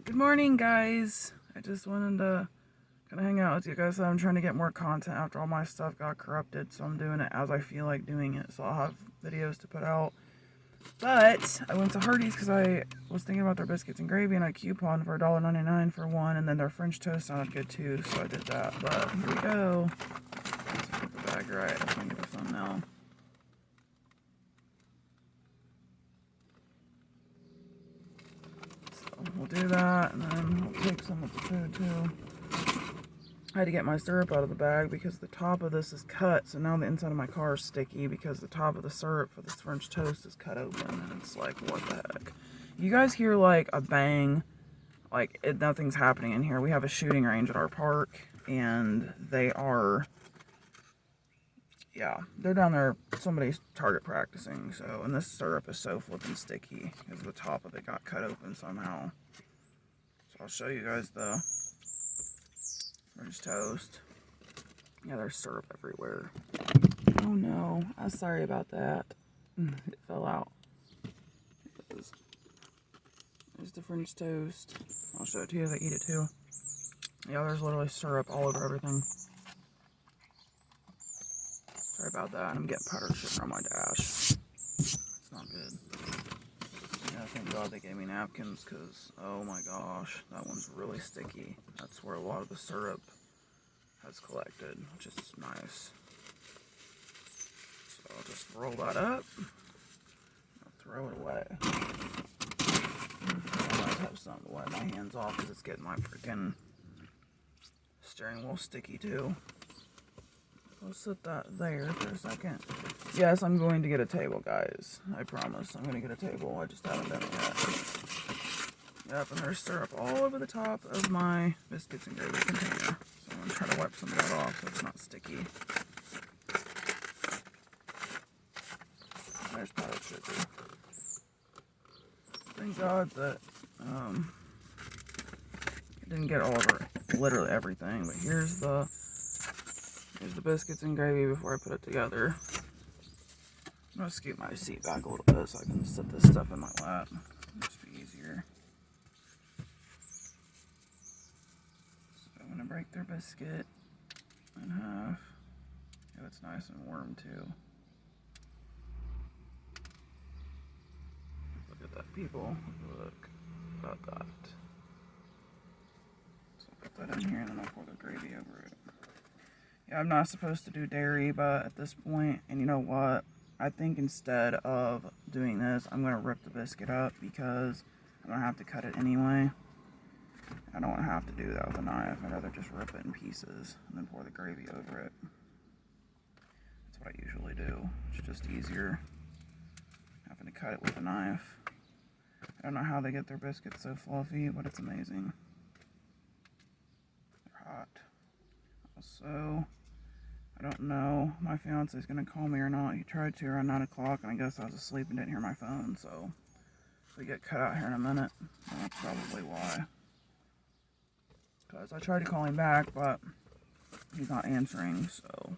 Good morning, guys. I just wanted to kind of hang out with you guys. I'm trying to get more content after all my stuff got corrupted, so I'm doing it as I feel like doing it. So I'll have videos to put out. But I went to Hardee's because I was thinking about their biscuits and gravy, and I couponed for $1.99 for one, and then their French toast sounded good too, so I did that. But here we go. Let's put the bag right. I can get the thumbnail. We'll do that, and then we'll take some of the food too. I had to get my syrup out of the bag because the top of this is cut, so now the inside of my car is sticky because the top of the syrup for this French toast is cut open, and it's like, what the heck? You guys hear like a bang, like nothing's happening in here. We have a shooting range at our park, and they are, yeah, they're down there, somebody's target practicing, so, and this syrup is so flippin' sticky because the top of it got cut open somehow. So I'll show you guys the French toast. Yeah, there's syrup everywhere. Oh no, I'm sorry about that. It fell out. There's the French toast. I'll show it to you as I eat it too. Yeah, there's literally syrup all over everything. Sorry about that. I'm getting powdered sugar on my dash. It's not good. Yeah, thank God they gave me napkins because, oh my gosh, that one's really sticky. That's where a lot of the syrup has collected, which is nice. So I'll just roll that up. I'll throw it away. I might have something to wipe my hands off because it's getting my freaking steering wheel sticky too. I'll set that there for a second. Yes, I'm going to get a table, guys. I promise. I'm going to get a table. I just haven't done it yet. Yep, and there's syrup all over the top of my biscuits and gravy container. So I'm going to try to wipe some of that off so it's not sticky. There's powdered sugar. Thank God that it didn't get all over literally everything. But here's the biscuits and gravy before I put it together. I'm going to scoot my seat back a little bit so I can set this stuff in my lap. It'll just be easier. So I'm going to break their biscuit in half. Yeah, it's nice and warm too. Look at that, people. Look about that. So I'll put that in here and then I'll pour the gravy over it. Yeah, I'm not supposed to do dairy, but at this point, and you know what? I think instead of doing this, I'm going to rip the biscuit up because I'm going to have to cut it anyway. I don't want to have to do that with a knife. I'd rather just rip it in pieces and then pour the gravy over it. That's what I usually do. It's just easier having to cut it with a knife. I don't know how they get their biscuits so fluffy, but it's amazing. They're hot. Also, I don't know, my fiance is going to call me or not. He tried to around 9 o'clock, and I guess I was asleep and didn't hear my phone, so if we get cut out here in a minute, that's probably why. Because I tried to call him back, but he's not answering, so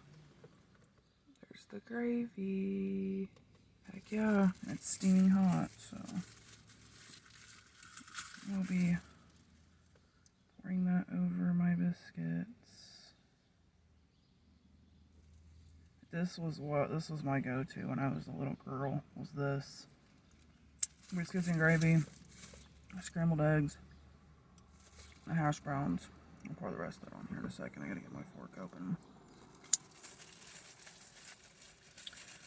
there's the gravy. Heck yeah, and it's steaming hot, so I'll be pouring that over my biscuits. This was my go-to when I was a little girl, was this. Biscuits and gravy, scrambled eggs, and hash browns. I'll pour the rest of it on here in a second. I gotta get my fork open.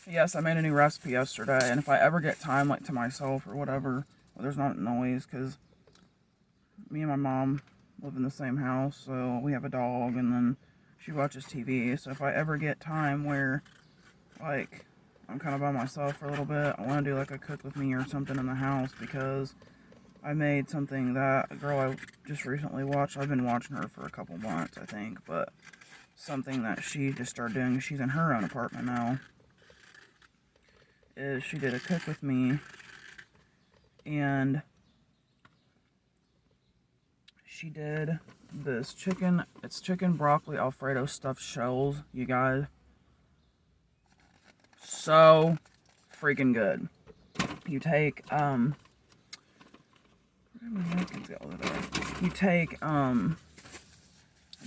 Yes, I made a new recipe yesterday, and if I ever get time, like to myself or whatever, well, there's not noise, because me and my mom live in the same house, so we have a dog, and then she watches TV, so if I ever get time where, like, I'm kind of by myself for a little bit, I want to do, like, a cook with me or something in the house, because I made something that a girl I just recently watched, I've been watching her for a couple months, I think, but something that she just started doing, she's in her own apartment now, is she did a cook with me, and she did this chicken, it's chicken broccoli Alfredo stuffed shells, you guys. So freaking good. You take, where did my napkins go over there? you take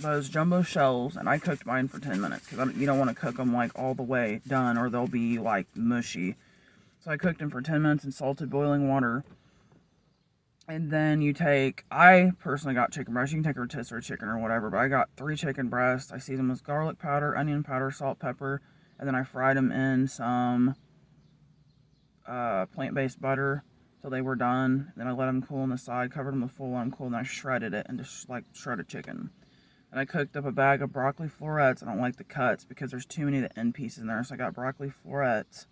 those jumbo shells, and I cooked mine for 10 minutes because you don't want to cook them like all the way done or they'll be like mushy. So I cooked them for 10 minutes in salted boiling water. And then you take, I personally got chicken breast. You can take a rotisserie chicken or whatever, but I got 3 chicken breasts. I seasoned them with garlic powder, onion powder, salt, pepper, and then I fried them in some plant-based butter till they were done. Then I let them cool on the side, covered them with foil, let them cool, and I shredded it into like shredded chicken. And I cooked up a bag of broccoli florets. I don't like the cuts because there's too many of the end pieces in there, so I got broccoli florets.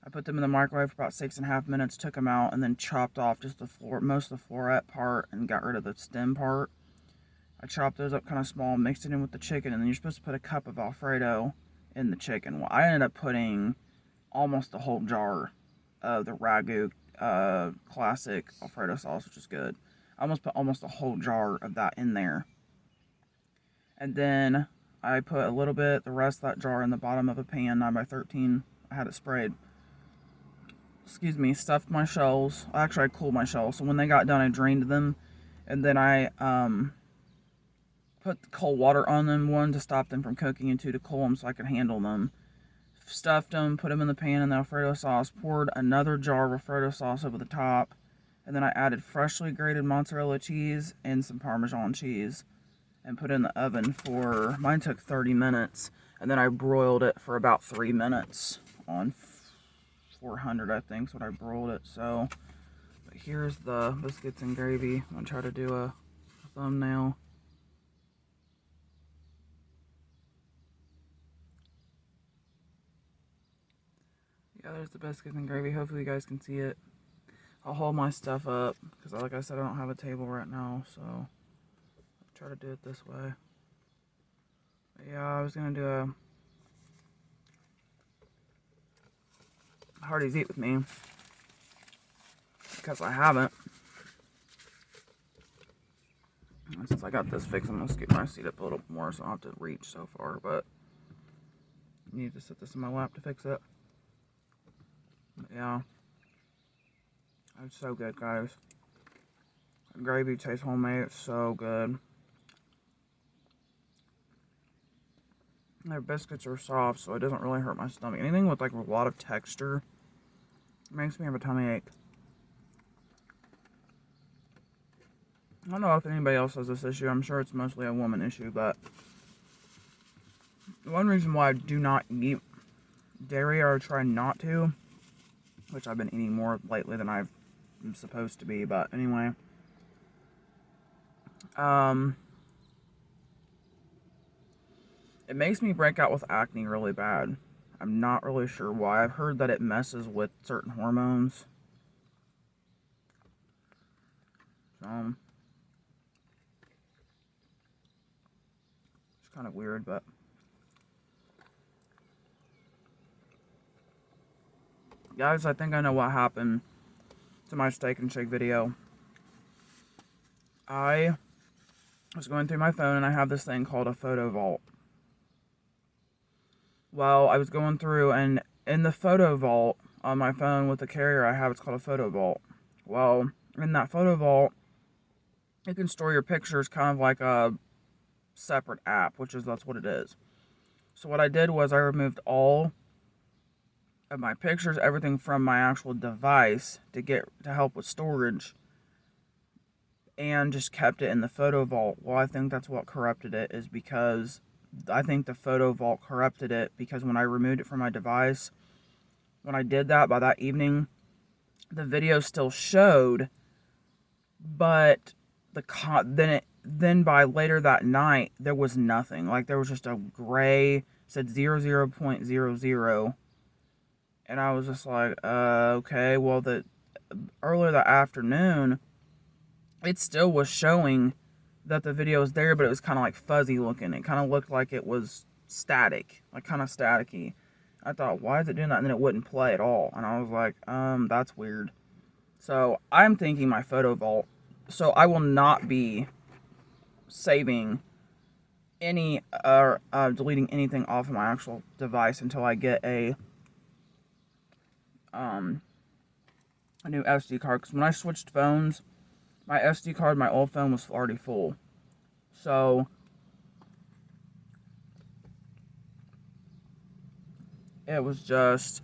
I put them in the microwave for about 6.5 minutes, took them out, and then chopped off just most of the floret part and got rid of the stem part. I chopped those up kind of small, mixed it in with the chicken, and then you're supposed to put a cup of Alfredo in the chicken. Well, I ended up putting almost the whole jar of the Ragu classic Alfredo sauce, which is good. I almost put almost a whole jar of that in there. And then I put a little bit, the rest of that jar in the bottom of a pan, 9x13. I had it sprayed. Excuse me, stuffed my shells. Actually, I cooled my shells. So when they got done, I drained them. And then I put cold water on them, 1 to stop them from cooking and 2 to cool them so I could handle them. Stuffed them, put them in the pan in the Alfredo sauce, poured another jar of Alfredo sauce over the top. And then I added freshly grated mozzarella cheese and some Parmesan cheese. And put it in the oven for, mine took 30 minutes. And then I broiled it for about 3 minutes on 400, I think, is what I broiled it. So, but here's the biscuits and gravy. I'm going to try to do a thumbnail. Yeah, there's the biscuits and gravy. Hopefully you guys can see it. I'll hold my stuff up, because like I said, I don't have a table right now, so I'll try to do it this way. But yeah, I was going to do a Hardee's Eat With Me, because I haven't. And since I got this fixed, I'm going to scoot my seat up a little more so I don't have to reach so far, but I need to set this in my lap to fix it. But yeah, it's so good, guys. The gravy tastes homemade. It's so good. Their biscuits are soft, so it doesn't really hurt my stomach. Anything with like a lot of texture makes me have a tummy ache. I don't know if anybody else has this issue. I'm sure it's mostly a woman issue, but one reason why I do not eat dairy, or try not to, which I've been eating more lately than I'm supposed to be, but anyway. It makes me break out with acne really bad. I'm not really sure why. I've heard that it messes with certain hormones. So, it's kind of weird, but guys, I think I know what happened to my steak and shake video. I was going through my phone and I have this thing called a photo vault. Well, I was going through, and in the photo vault on my phone with the carrier I have, it's called a photo vault. Well, in that photo vault, you can store your pictures kind of like a separate app, that's what it is. So what I did was I removed all of my pictures, everything from my actual device to help with storage, and just kept it in the photo vault. Well, I think that's what corrupted it, is because I think the photo vault corrupted it, because when I removed it from my device, when I did that, by that evening, the video still showed, but then by later that night, there was nothing. Like, there was just a gray, said 00.00, and I was just like, okay, well, earlier that afternoon, it still was showing that the video was there, but it was kind of like fuzzy looking. It kind of looked like it was static, like kind of staticky. I thought, why is it doing that? And then it wouldn't play at all. And I was like, that's weird. So I'm thinking my photo vault. So I will not be saving any or deleting anything off of my actual device until I get a new SD card. Because when I switched phones, my SD card, my old phone was already full. So it was just,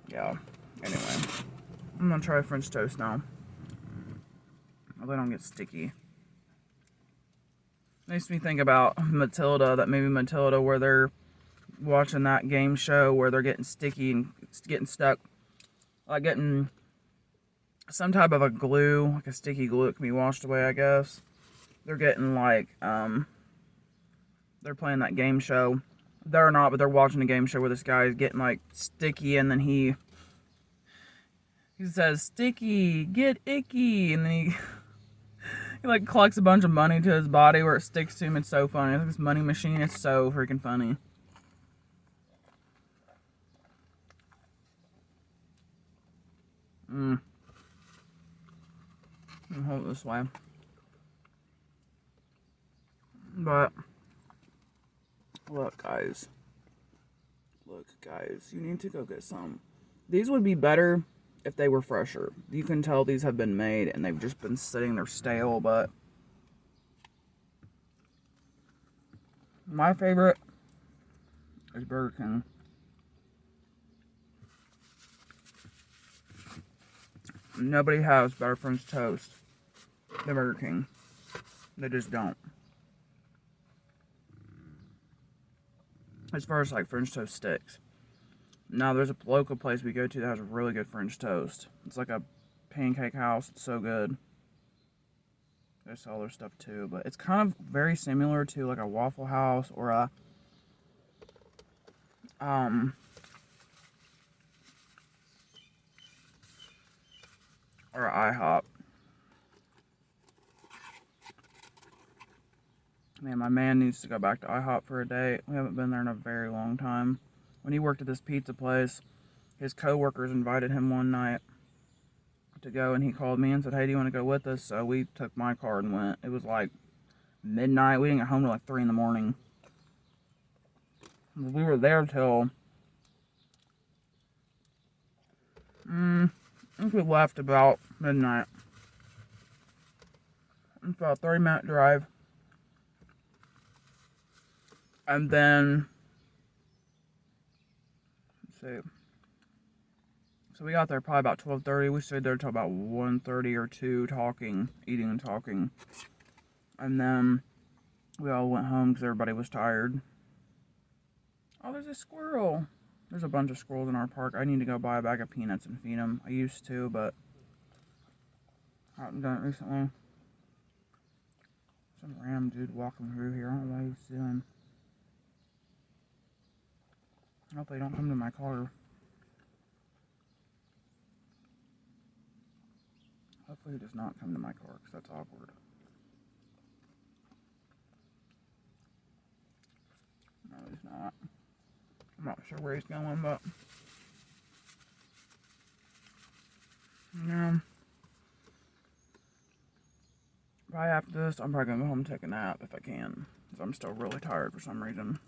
yeah. Anyway, I'm gonna try French toast now. Oh, they don't get sticky. Makes me think about Matilda, that movie Matilda, where they're watching that game show where they're getting sticky and getting stuck, like getting some type of a glue, like a sticky glue that can be washed away, I guess. They're getting like, they're playing that game show. They're not, but they're watching a game show where this guy is getting like sticky, and then he says, "Sticky, get icky," and then he like collects a bunch of money to his body where it sticks to him. It's so funny. It's this money machine. It's so freaking funny. I'll hold it this way. But look, guys. Look, guys. You need to go get some. These would be better if they were fresher. You can tell these have been made and they've just been sitting there stale, but my favorite is Burger King. Nobody has better French toast than Burger King. They just don't. As far as like French toast sticks. Now there's a local place we go to that has really good French toast. It's like a pancake house. It's so good. They sell their stuff too, but it's kind of very similar to like a Waffle House or a or IHOP. Man, my man needs to go back to IHOP for a day. We haven't been there in a very long time. When he worked at this pizza place, his co-workers invited him one night to go, and he called me and said, "Hey, do you want to go with us?" So we took my car and went. It was like midnight. We didn't get home till like 3 in the morning. We were there till I think we left about midnight. It's about a 30-minute drive. And then, let's see. So we got there probably about 12:30. We stayed there till about 1:30 or 2 talking, eating and talking. And then we all went home because everybody was tired. Oh, there's a squirrel. There's a bunch of squirrels in our park. I need to go buy a bag of peanuts and feed them. I used to, but I haven't done it recently. Some random dude walking through here. I don't know what he's doing. I hope they don't come to my car. Hopefully he does not come to my car, because that's awkward. No, he's not. I'm not sure where he's going, but yeah. Right after this, I'm probably going to go home and take a nap if I can, because I'm still really tired for some reason.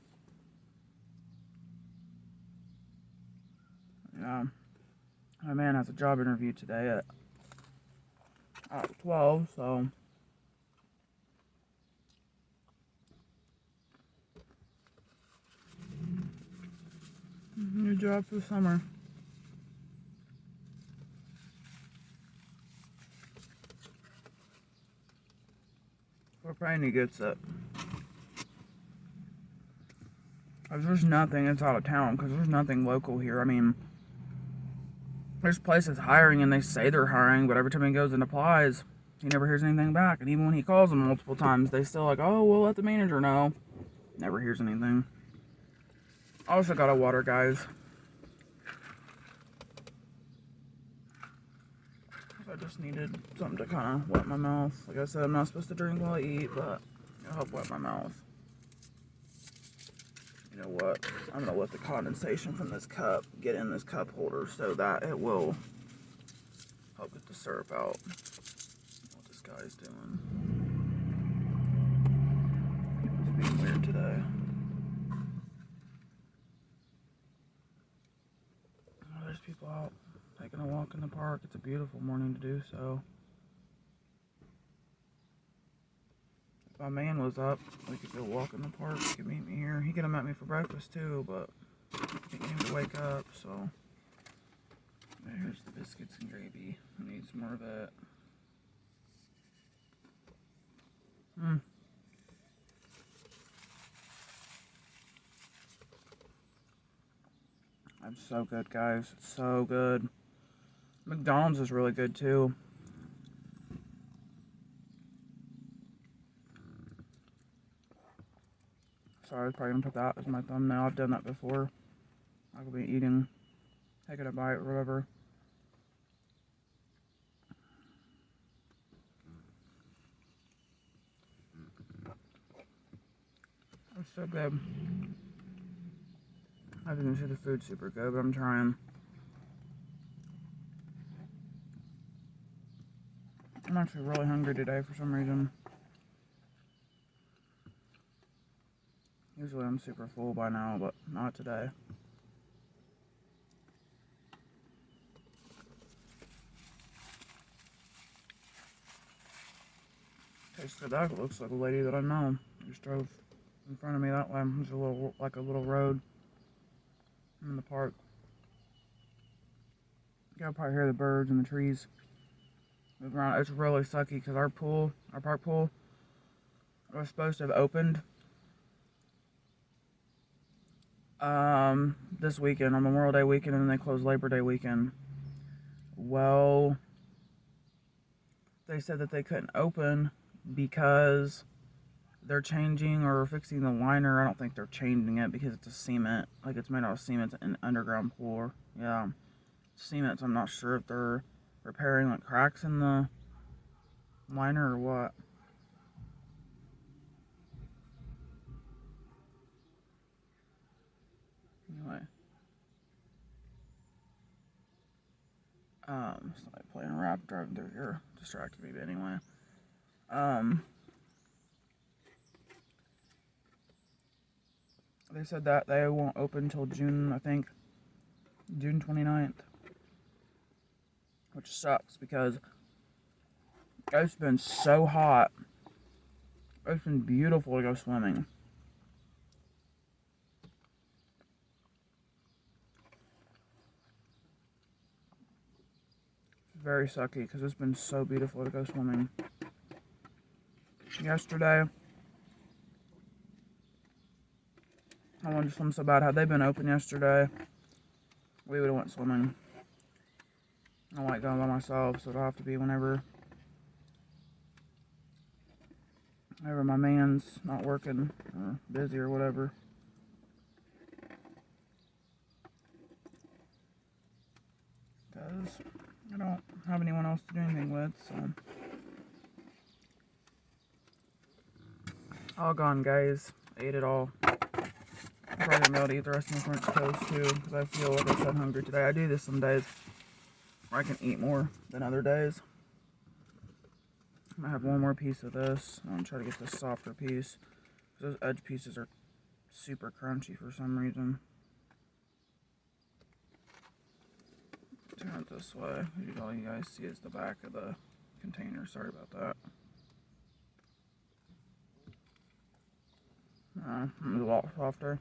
Yeah. My man has a job interview today at 12, so new job for the summer. We're praying he gets it. There's nothing, it's out of town, because there's nothing local here. I mean, there's places hiring and they say they're hiring, but every time he goes and applies, he never hears anything back. And even when he calls them multiple times, they still like, "Oh, we'll let the manager know." Never hears anything. I also got a water, guys. I just needed something to kind of wet my mouth. Like I said, I'm not supposed to drink while I eat, but it'll help wet my mouth. You know what? I'm going to let the condensation from this cup get in this cup holder so that it will help get the syrup out. What this guy's doing. It's being weird today. Oh, there's people out taking a walk in the park. It's a beautiful morning to do so. My man was up. We could go walk in the park. He could meet me here. He could have met me for breakfast too, but he didn't need to wake up, so. Here's the biscuits and gravy. I need some more of it. It's so good, guys. It's so good. McDonald's is really good too. Sorry, I was probably gonna put that as my thumbnail. I've done that before. I could be eating, taking a bite or whatever. It's so good. I didn't say the food's super good, but I'm trying. I'm actually really hungry today for some reason. Usually I'm super full by now, but not today. Tastes good. That looks like a lady that I know. Just drove in front of me that way. There's a little, like a little road in the park. You can probably hear the birds and the trees move around. It's really sucky because our park pool, was supposed to have opened this weekend, on Memorial Day weekend, and then they closed Labor Day weekend. Well, they said that they couldn't open because they're changing or fixing the liner. I don't think they're changing it because it's a cement. Like, it's made out of cement, an underground pool. Yeah, cement, so I'm not sure if they're repairing like cracks in the liner or what. Anyway. Somebody playing a rap driving through here distracted me, but anyway. They said that they won't open until June, I think, June 29th. Which sucks because it's been so hot. It's been beautiful to go swimming. Very sucky because it's been so beautiful to go swimming. Yesterday, I wanted to swim so bad. Had they been open yesterday, we would have went swimming. I like going by myself, so it'll have to be whenever my man's not working or busy or whatever. Because I don't have anyone else to do anything with, so. All gone, guys. I ate it all. I'm probably gonna be able to eat the rest of my French toast too, because I feel like I'm so hungry today. I do this some days where I can eat more than other days. I'm gonna have one more piece of this. I'm gonna try to get this softer piece. Those edge pieces are super crunchy for some reason. Turn it this way. All you guys see is the back of the container. Sorry about that. It's a lot softer.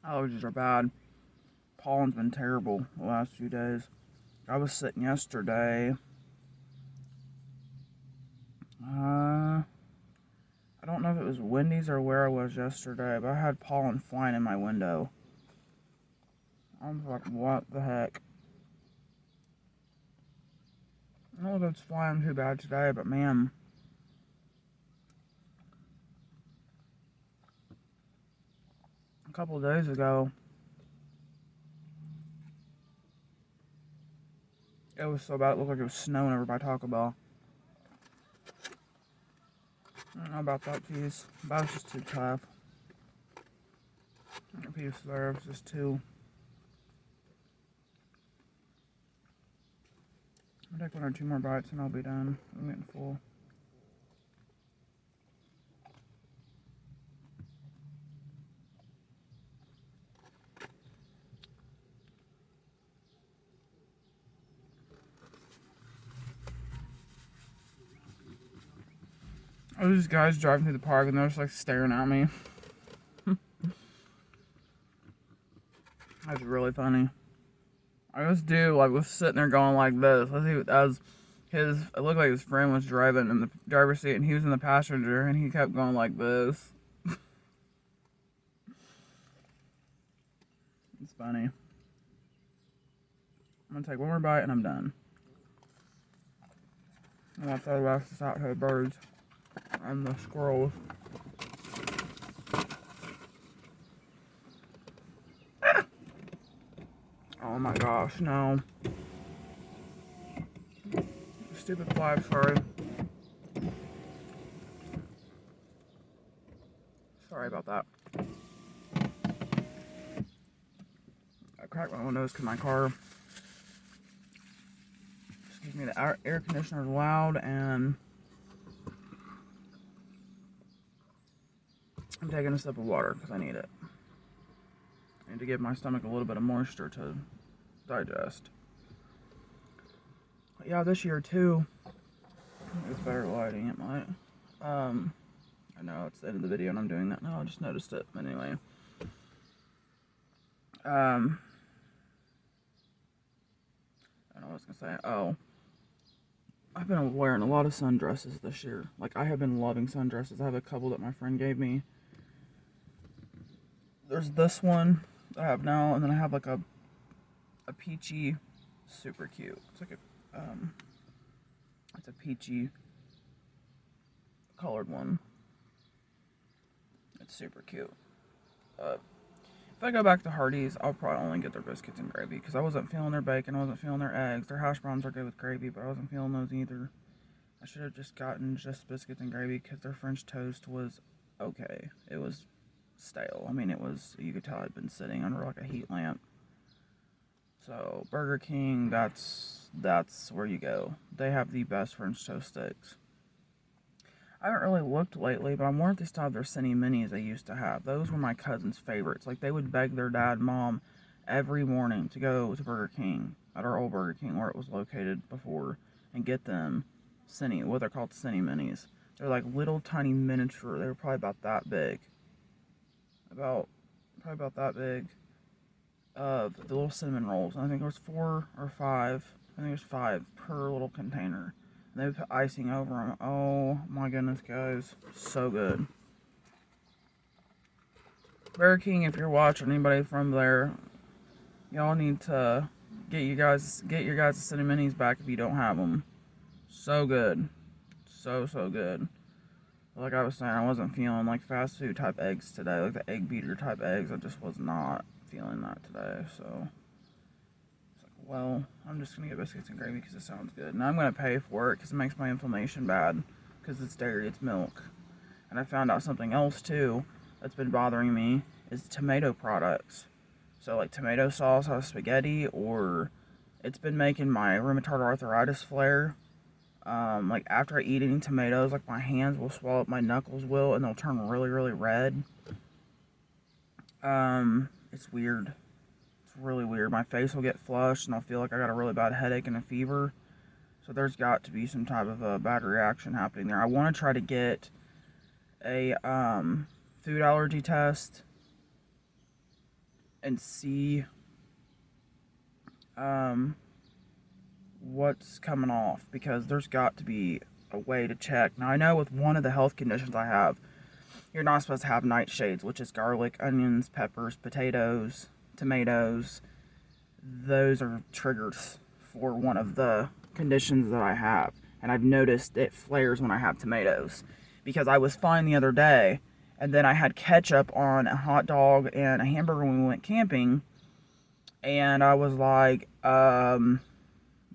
Allergies are bad. Pollen's been terrible the last few days. I was sitting yesterday. I don't know if it was Wendy's or where I was yesterday, but I had pollen flying in my window. I was like, what the heck? I don't know if it's flying too bad today, but man. A couple of days ago, it was so bad it looked like it was snowing over by Taco Bell. I don't know about that piece. That was just too tough. The piece there was just too I'll take 1 or 2 more bites and I'll be done. I'm getting full. Oh, these guys driving through the park and they're just like staring at me. That's really funny. I just do like was sitting there going like this. Let's see, as his it looked like his friend was driving in the driver's seat and he was in the passenger and he kept going like this. It's funny. I'm gonna take 1 more bite and I'm done. I'm gonna throw the rest of this out to the birds and the squirrels. Ah! Oh my gosh, no. Stupid fly, sorry. Sorry about that. I cracked my windows because my car, excuse me, the air conditioner is loud and I'm taking a sip of water because I need it. I need to give my stomach a little bit of moisture to digest. But yeah, this year too, it's better lighting, it might. I know it's the end of the video and I'm doing that now, I just noticed it, but anyway. I don't know what I was gonna say. Oh, I've been wearing a lot of sundresses this year. Like, I have been loving sundresses. I have a couple that my friend gave me. There's this one that I have now, and then I have like a peachy, super cute. It's like a, it's a peachy colored one. It's super cute. If I go back to Hardee's, I'll probably only get their biscuits and gravy because I wasn't feeling their bacon, I wasn't feeling their eggs. Their hash browns are good with gravy, but I wasn't feeling those either. I should have just gotten just biscuits and gravy because their French toast was okay. It was stale. I mean, it was, you could tell it had been sitting under like a heat lamp. So Burger King, that's where you go. They have the best French toast sticks. I haven't really looked lately, but I'm wondering if they still have their Cine Minis they used to have. Those were my cousin's favorites. Like, they would beg their dad and mom every morning to go to Burger King, at our old Burger King where it was located before, and get them Cine, what they're called Cine Minis. They're like little tiny miniature. They were probably about that big. Probably about that big. Of the little cinnamon rolls. And I think there was 4 or 5. I think it was 5 per little container. And they would put icing over them. Oh my goodness, guys. So good. Burger King, if you're watching, anybody from there, y'all need to get your guys' Cine Minis back if you don't have them. So good. So good. Like I was saying, I wasn't feeling like fast food type eggs today. Like the egg beater type eggs. I just was not feeling that today. So, it's like, well, I'm just going to get biscuits and gravy because it sounds good. And I'm going to pay for it because it makes my inflammation bad. Because it's dairy, it's milk. And I found out something else too that's been bothering me is tomato products. So like tomato sauce on spaghetti, or it's been making my rheumatoid arthritis flare. Like after I eat any tomatoes, like my hands will swell up, my knuckles will, and they'll turn really, really red. It's weird. It's really weird. My face will get flushed, and I'll feel like I got a really bad headache and a fever. So there's got to be some type of a bad reaction happening there. I want to try to get a food allergy test and see what's coming off, because there's got to be a way to check. Now I know with one of the health conditions I have, you're not supposed to have nightshades, which is garlic, onions, peppers, potatoes, tomatoes. Those are triggers for one of the conditions that I have, and I've noticed it flares when I have tomatoes, because I was fine the other day, and then I had ketchup on a hot dog and a hamburger when we went camping, and I was like,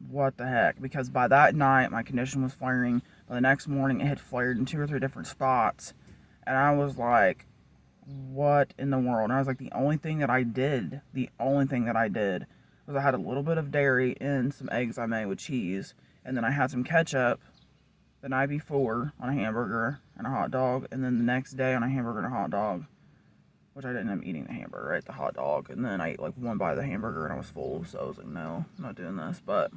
what the heck? Because by that night, my condition was flaring. By the next morning, it had flared in 2 or 3 different spots. And I was like, what in the world? And I was like, the only thing that I did was I had a little bit of dairy in some eggs I made with cheese, and then I had some ketchup the night before on a hamburger and a hot dog, and then the next day on a hamburger and a hot dog, which I didn't end up eating the hamburger, right? The hot dog, and then I ate like one bite of the hamburger and I was full, so I was like, no, I'm not doing this. But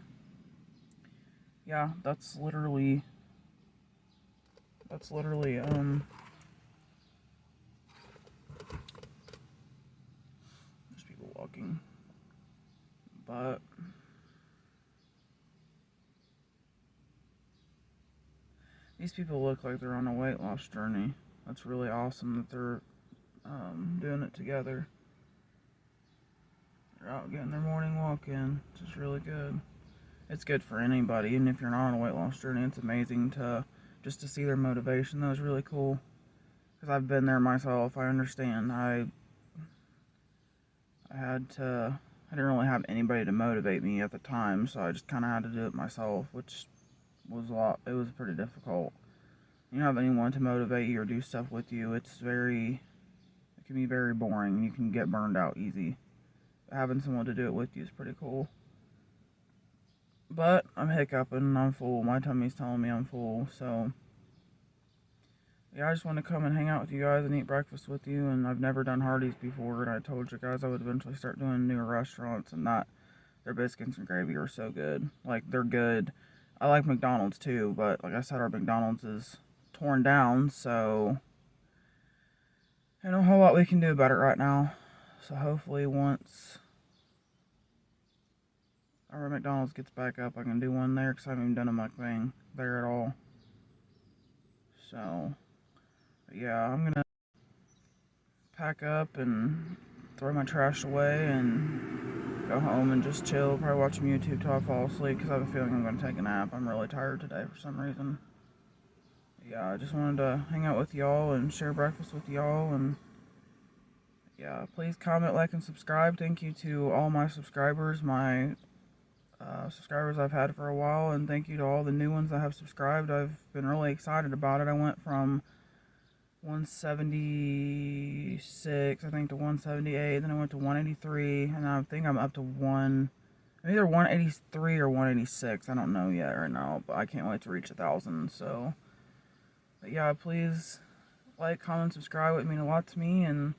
yeah, that's literally there's people walking, but these people look like they're on a weight loss journey. That's really awesome that they're doing it together. They're out getting their morning walk in, which is really good. It's good for anybody, and if you're not on a weight loss journey, it's amazing to just to see their motivation. That was really cool, because I've been there myself. I understand. I didn't really have anybody to motivate me at the time, so I just kind of had to do it myself, which was it was pretty difficult. You don't have anyone to motivate you or do stuff with you. It can be very boring. You can get burned out easy. But having someone to do it with you is pretty cool. But I'm hiccuping and I'm full. My tummy's telling me I'm full, so yeah, I just want to come and hang out with you guys and eat breakfast with you. And I've never done Hardee's before, and I told you guys I would eventually start doing newer restaurants, and their biscuits and gravy are so good. Like, they're good. I like McDonald's too, but like I said, our McDonald's is torn down, so there's a whole lot we can do about it right now. So hopefully once our McDonald's gets back up, I can do one there, because I haven't even done a MukBang there at all. So yeah, I'm gonna pack up and throw my trash away and go home and just chill, probably watch some YouTube till I fall asleep, because I have a feeling I'm going to take a nap. I'm really tired today for some reason. Yeah, I just wanted to hang out with y'all and share breakfast with y'all, and yeah, please comment, like, and subscribe. Thank you to all my subscribers, my subscribers I've had for a while, and thank you to all the new ones that have subscribed. I've been really excited about it. I went from 176, I think, to 178, then I went to 183, and I think I'm up to either 183 or 186. I don't know yet right now, but I can't wait to reach 1,000. So, but yeah, please like, comment, subscribe. It would mean a lot to me, and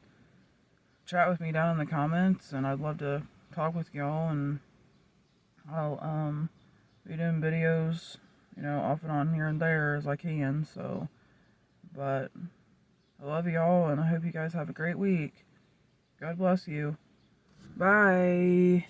chat with me down in the comments, and I'd love to talk with y'all. And I'll be doing videos, off and on here and there as I can. So, but I love y'all, and I hope you guys have a great week. God bless you. Bye.